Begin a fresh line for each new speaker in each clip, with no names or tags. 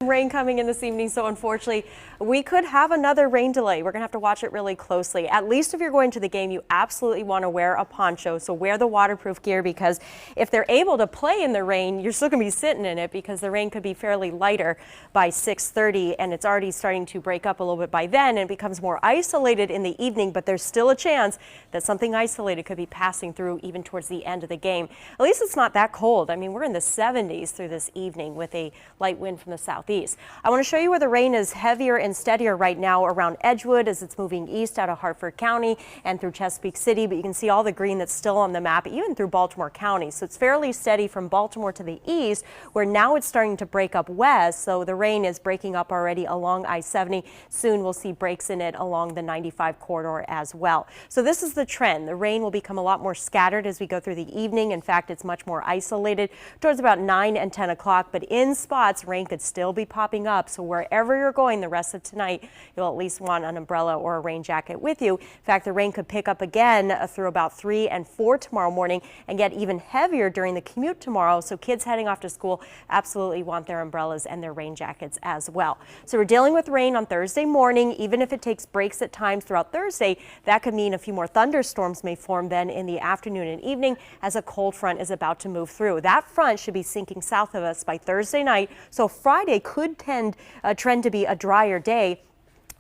Rain coming in this evening, so unfortunately we could have another rain delay. We're gonna have to watch it really closely. At least if you're going to the game, you absolutely want to wear a poncho, so wear the waterproof gear, because if they're able to play in the rain, you're still gonna be sitting in it, because the rain could be fairly lighter by 6:30, and it's already starting to break up a little bit by then, and it becomes more isolated in the evening, but there's still a chance that something isolated could be passing through even towards the end of the game. At least it's not that cold. I mean, we're in the 70s through this evening with a light wind from the southeast. I want to show you where the rain is heavier and steadier right now around Edgewood as it's moving east out of Hartford County and through Chesapeake City, but you can see all the green that's still on the map, even through Baltimore County. So it's fairly steady from Baltimore to the east, where now it's starting to break up west. So the rain is breaking up already along I-70. Soon we'll see breaks in it along the 95 corridor as well. So this is the trend. The rain will become a lot more scattered as we go through the evening. In fact, it's much more isolated towards about 9 and 10 o'clock, but in spots, rain could still be popping up. So wherever you're going the rest of tonight, you'll at least want an umbrella or a rain jacket with you. In fact, the rain could pick up again through about 3 and 4 tomorrow morning and get even heavier during the commute tomorrow. So kids heading off to school absolutely want their umbrellas and their rain jackets as well. So we're dealing with rain on Thursday morning. Even if it takes breaks at times throughout Thursday, that could mean a few more thunderstorms may form then in the afternoon and evening as a cold front is about to move through. That front should be sinking south of us by Thursday night. So Friday could trend to be a drier day.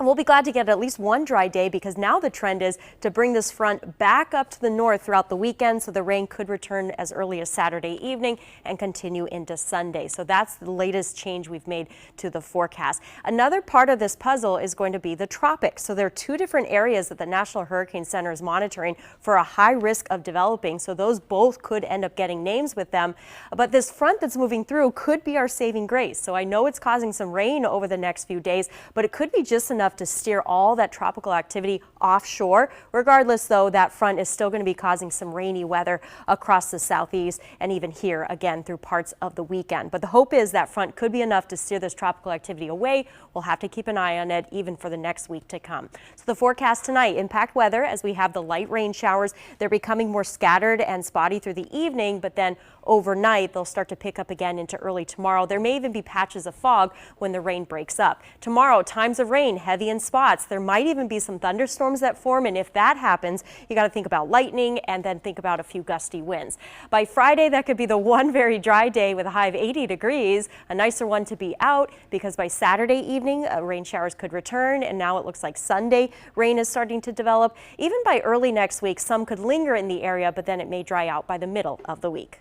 We'll be glad to get at least one dry day, because now the trend is to bring this front back up to the north throughout the weekend. So the rain could return as early as Saturday evening and continue into Sunday. So that's the latest change we've made to the forecast. Another part of this puzzle is going to be the tropics. So there are two different areas that the National Hurricane Center is monitoring for a high risk of developing. So those both could end up getting names with them. But this front that's moving through could be our saving grace. So I know it's causing some rain over the next few days, but it could be just enough to steer all that tropical activity offshore. Regardless, though, that front is still going to be causing some rainy weather across the southeast and even here again through parts of the weekend. But the hope is that front could be enough to steer this tropical activity away. We'll have to keep an eye on it even for the next week to come. So the forecast tonight: impact weather as we have the light rain showers. They're becoming more scattered and spotty through the evening, but then overnight they'll start to pick up again into early tomorrow. There may even be patches of fog when the rain breaks up. Tomorrow, times of rain heavy in spots. There might even be some thunderstorms that form, and if that happens, you got to think about lightning and then think about a few gusty winds. By Friday, that could be the one very dry day with a high of 80 degrees, a nicer one to be out, because by Saturday evening, rain showers could return, and now it looks like Sunday rain is starting to develop. Even by early next week, some could linger in the area, but then it may dry out by the middle of the week.